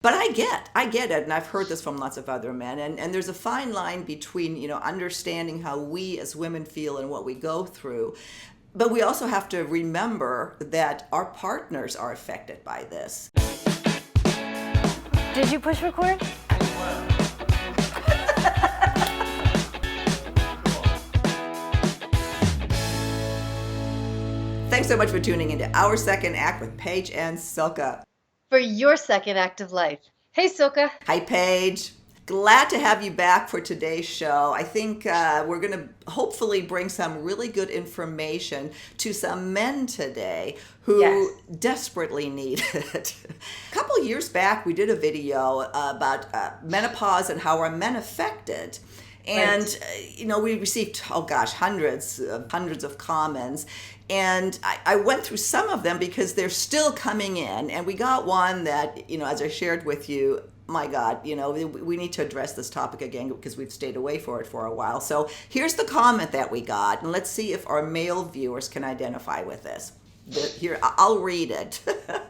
But I get it, and I've heard this from lots of other men, and there's a fine line between, understanding how we as women feel and what we go through. But we also have to remember that our partners are affected by this. Did you push record? Thanks so much for tuning into Our Second Act with Paige and Silka. For your second act of life. Hey, Silka. Hi, Paige. Glad to have you back for today's show. I think we're going to hopefully bring some really good information to some men today who desperately need it. A couple years back, we did a video about menopause and how are men affected. And, we received, hundreds of comments. And I went through some of them because they're still coming in. And we got one that, as I shared with you, my God, we need to address this topic again because we've stayed away for it for a while. So here's the comment that we got. And let's see if our male viewers can identify with this. Here, I'll read it.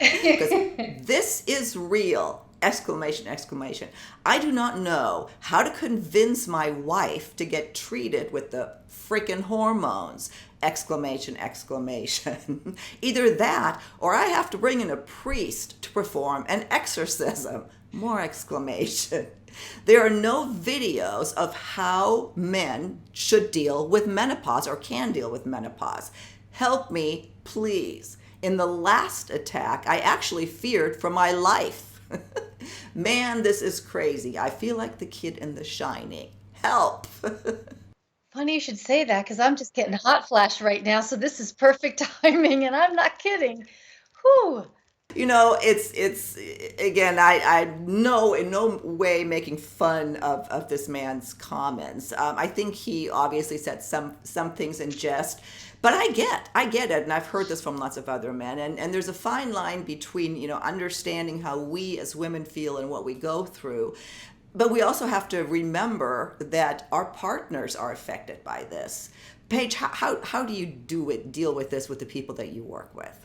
Because this is real. Exclamation, exclamation. I do not know how to convince my wife to get treated with the freaking hormones. Exclamation, exclamation. Either that or I have to bring in a priest to perform an exorcism. More exclamation. There are no videos of how men should deal with menopause or can deal with menopause. Help me, please. In the last attack, I actually feared for my life. Man, this is crazy. I feel like the kid in The Shining. Help. Funny you should say that because I'm just getting hot flash right now. So this is perfect timing and I'm not kidding. Whew. It's again, I know in no way making fun of this man's comments. I think he obviously said some things in jest. But I get it, and I've heard this from lots of other men, and there's a fine line between, understanding how we as women feel and what we go through. But we also have to remember that our partners are affected by this. Paige, how do you deal with this with the people that you work with?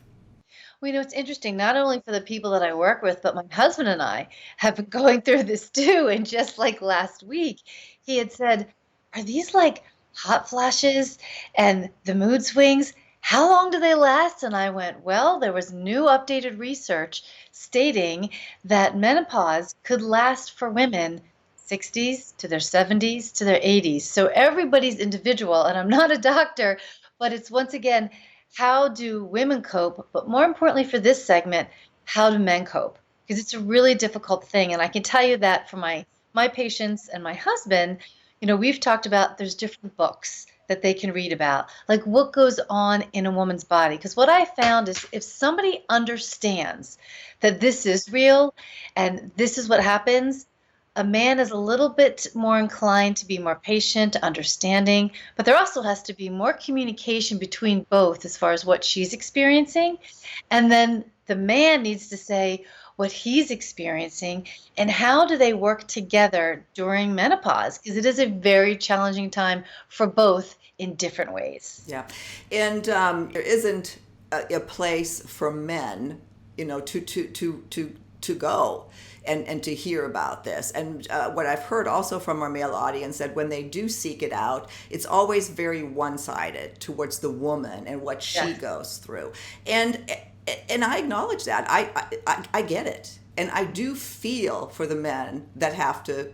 Well, it's interesting, not only for the people that I work with, but my husband and I have been going through this too. And just like last week, he had said, are these like hot flashes and the mood swings? How long do they last? And I went, well, there was new updated research stating that menopause could last for women 60s to their 70s to their 80s. So everybody's individual, and I'm not a doctor, but it's once again, how do women cope? But more importantly for this segment, how do men cope? Because it's a really difficult thing. And I can tell you that for my patients and my husband, we've talked about there's different books that they can read about, like what goes on in a woman's body. Because what I found is if somebody understands that this is real and this is what happens, a man is a little bit more inclined to be more patient, understanding, but there also has to be more communication between both as far as what she's experiencing. And then the man needs to say what he's experiencing and how do they work together during menopause, because it is a very challenging time for both in different ways. Yeah. And there isn't a place for men, to go and to hear about this. And what I've heard also from our male audience that when they do seek it out, it's always very one-sided towards the woman and what she goes through. And I acknowledge that. I get it. And I do feel for the men that have to,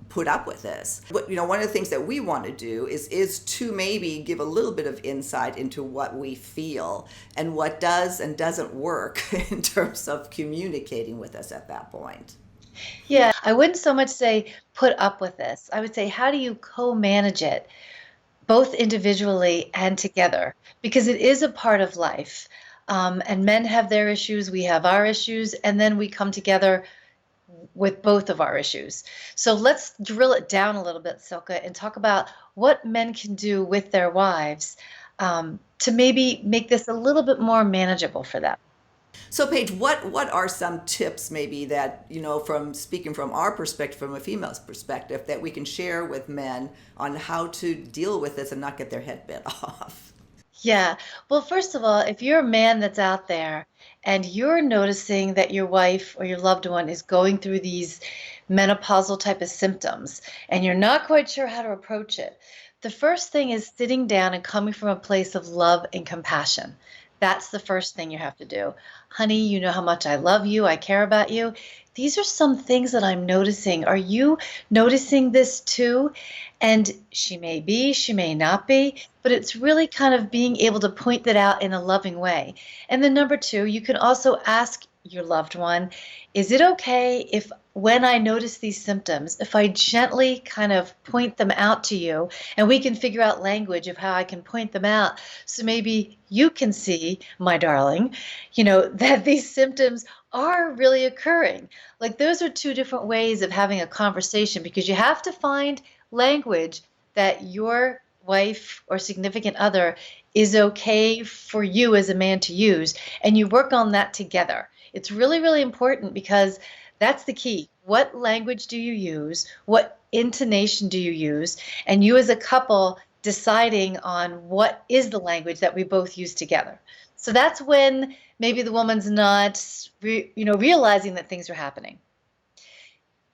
put up with this. But, one of the things that we want to do is to maybe give a little bit of insight into what we feel and what does and doesn't work in terms of communicating with us at that point. Yeah, I wouldn't so much say put up with this. I would say, how do you co-manage it, both individually and together? Because it is a part of life. And men have their issues, we have our issues, and then we come together with both of our issues. So let's drill it down a little bit, Silka, and talk about what men can do with their wives to maybe make this a little bit more manageable for them. So Paige, what are some tips maybe that, from speaking from our perspective, from a female's perspective, that we can share with men on how to deal with this and not get their head bit off? Yeah. Well, first of all, if you're a man that's out there and you're noticing that your wife or your loved one is going through these menopausal type of symptoms and you're not quite sure how to approach it, the first thing is sitting down and coming from a place of love and compassion. That's the first thing you have to do. Honey, you know how much I love you, I care about you. These are some things that I'm noticing. Are you noticing this too? And she may be, she may not be, but it's really kind of being able to point that out in a loving way. And then number two, you can also ask your loved one, is it okay if when I notice these symptoms, if I gently kind of point them out to you and we can figure out language of how I can point them out so maybe you can see, my darling, that these symptoms are really occurring. Like those are two different ways of having a conversation because you have to find language that your wife or significant other is okay for you as a man to use, and you work on that together. It's really, really important because that's the key. What language do you use? What intonation do you use? And you as a couple deciding on what is the language that we both use together. So that's when maybe the woman's not, realizing that things are happening.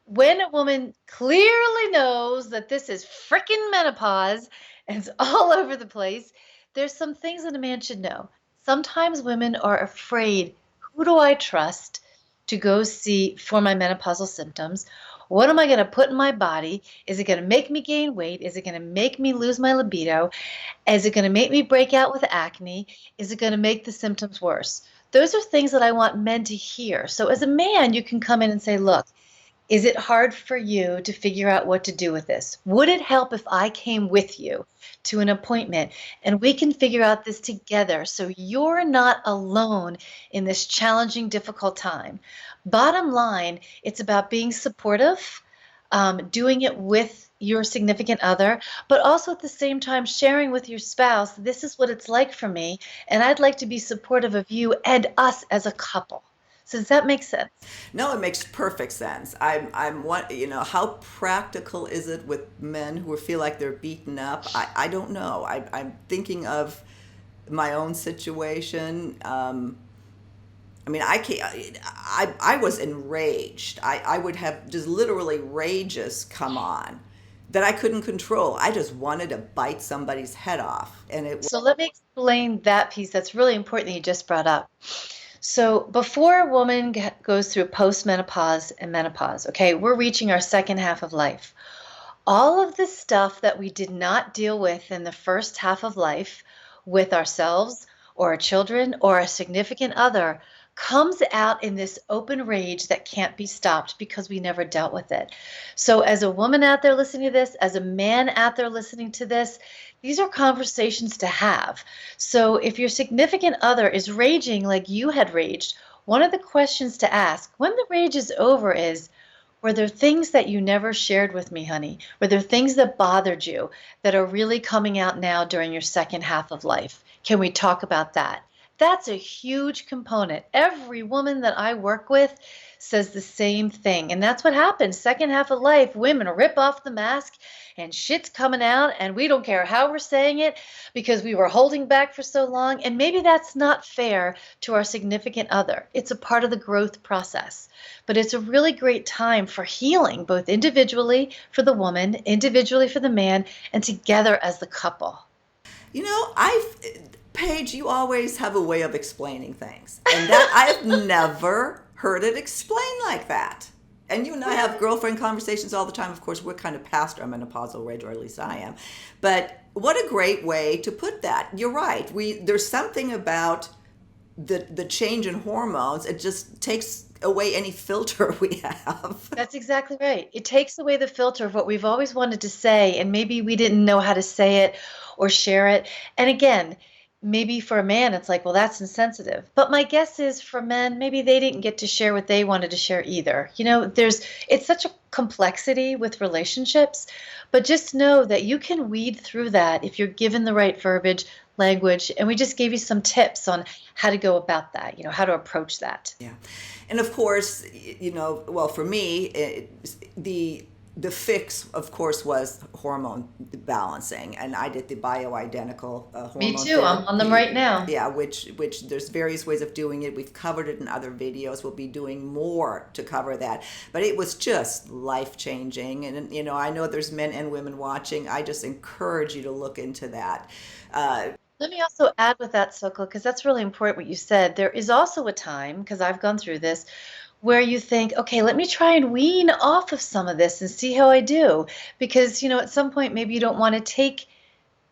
When a woman clearly knows that this is freaking menopause and it's all over the place, there's some things that a man should know. Sometimes women are afraid, who do I trust to go see for my menopausal symptoms? What am I going to put in my body? Is it going to make me gain weight? Is it going to make me lose my libido? Is it going to make me break out with acne? Is it going to make the symptoms worse? Those are things that I want men to hear. So as a man, you can come in and say, look, is it hard for you to figure out what to do with this? Would it help if I came with you to an appointment and we can figure out this together so you're not alone in this challenging, difficult time? Bottom line, it's about being supportive, doing it with your significant other, but also at the same time sharing with your spouse, this is what it's like for me, and I'd like to be supportive of you and us as a couple. So does that make sense? No, it makes perfect sense. I'm what, how practical is it with men who feel like they're beaten up? I don't know. I'm thinking of my own situation. I mean, I can't, I was enraged. I would have just literally rages come on that I couldn't control. I just wanted to bite somebody's head off. And it, So let me explain that piece that's really important that you just brought up. So before a woman goes through postmenopause and menopause, okay, we're reaching our second half of life. All of the stuff that we did not deal with in the first half of life with ourselves or our children or a significant other comes out in this open rage that can't be stopped because we never dealt with it. So, as a woman out there listening to this, as a man out there listening to this, these are conversations to have. So, if your significant other is raging like you had raged, one of the questions to ask when the rage is over is, were there things that you never shared with me, honey? Were there things that bothered you that are really coming out now during your second half of life? Can we talk about that? That's a huge component. Every woman that I work with says the same thing. And that's what happens. Second half of life, women rip off the mask and shit's coming out, and we don't care how we're saying it because we were holding back for so long. And maybe that's not fair to our significant other. It's a part of the growth process. But it's a really great time for healing, both individually for the woman, individually for the man, and together as the couple. Paige, you always have a way of explaining things. And that I've never heard it explained like that. And you and I have girlfriend conversations all the time. Of course, we're kind of past our menopausal rage, or at least I am. But what a great way to put that. You're right. There's something about the change in hormones. It just takes away any filter we have. That's exactly right. It takes away the filter of what we've always wanted to say, and maybe we didn't know how to say it or share it. And again, maybe for a man, it's like, well, that's insensitive. But my guess is for men, maybe they didn't get to share what they wanted to share either. It's such a complexity with relationships, but just know that you can weed through that if you're given the right verbiage, language, and we just gave you some tips on how to go about that, how to approach that. Yeah. And of course, well, for me, the the fix, of course, was hormone balancing, and I did the bioidentical Me hormone too. I'm on them therapy. right now. Yeah, which there's various ways of doing it. We've covered it in other videos. We'll be doing more to cover that. But it was just life changing, and I know there's men and women watching. I just encourage you to look into that. Let me also add with that, Sokol, because that's really important what you said. There is also a time, because I've gone through this, where you think, okay, let me try and wean off of some of this and see how I do. Because, at some point, maybe you don't want to take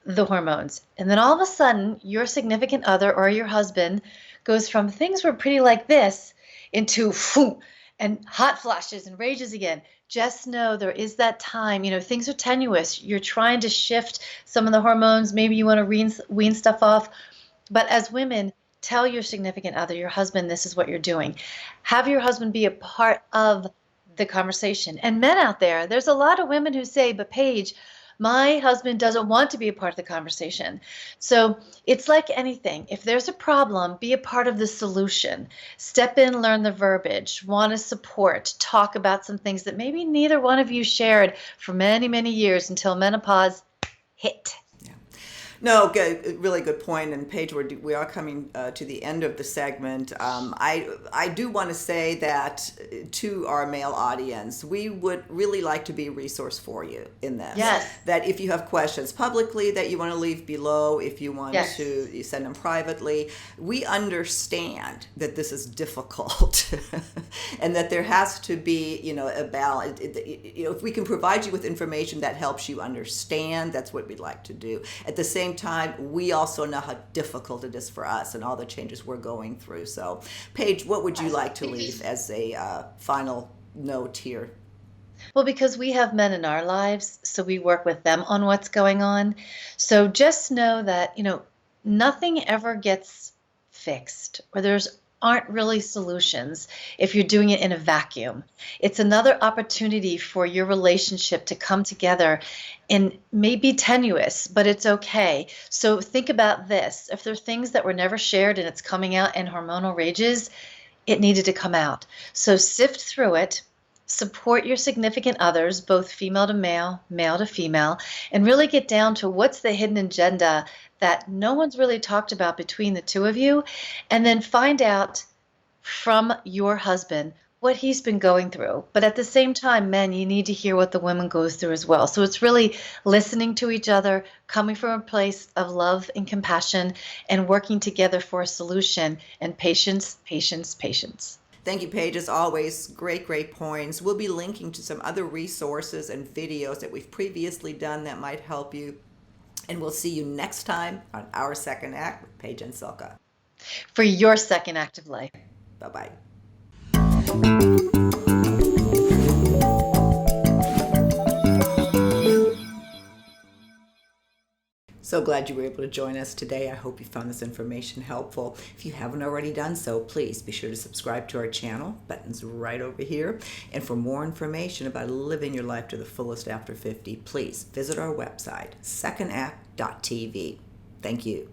the hormones. And then all of a sudden, your significant other or your husband goes from things were pretty like this into and hot flashes and rages again. Just know there is that time, things are tenuous. You're trying to shift some of the hormones. Maybe you want to wean stuff off. But as women, tell your significant other, your husband, this is what you're doing. Have your husband be a part of the conversation. And men out there, there's a lot of women who say, but Paige, my husband doesn't want to be a part of the conversation. So it's like anything. If there's a problem, be a part of the solution. Step in, learn the verbiage, want to support, talk about some things that maybe neither one of you shared for many, many years until menopause hit. No, good, really good point. And Paige, we are coming to the end of the segment. I do want to say that to our male audience, we would really like to be a resource for you in this. Yes. That if you have questions publicly that you want to leave below, if you want Yes. to send them privately, we understand that this is difficult and that there has to be, a balance. If we can provide you with information that helps you understand, that's what we'd like to do. At the same time, we also know how difficult it is for us and all the changes we're going through. So, Paige, what would you like to leave as a final note here? Well, because we have men in our lives, so we work with them on what's going on. So just know that, nothing ever gets fixed, or there's aren't really solutions if you're doing it in a vacuum. It's another opportunity for your relationship to come together and maybe tenuous, but it's okay. So think about this. If there are things that were never shared and it's coming out in hormonal rages, it needed to come out. So sift through it, support your significant others, both female to male, male to female, and really get down to what's the hidden agenda that no one's really talked about between the two of you, and then find out from your husband what he's been going through. But at the same time, men, you need to hear what the woman goes through as well. So it's really listening to each other, coming from a place of love and compassion, and working together for a solution, and patience, patience, patience. Thank you, Paige. As always, great, great points. We'll be linking to some other resources and videos that we've previously done that might help you. And we'll see you next time on Our Second Act with Paige and Silka. For your second active life. Bye-bye. So glad you were able to join us today. I hope you found this information helpful. If you haven't already done so, please be sure to subscribe to our channel. Button's right over here. And for more information about living your life to the fullest after 50, please visit our website, secondact.tv. Thank you.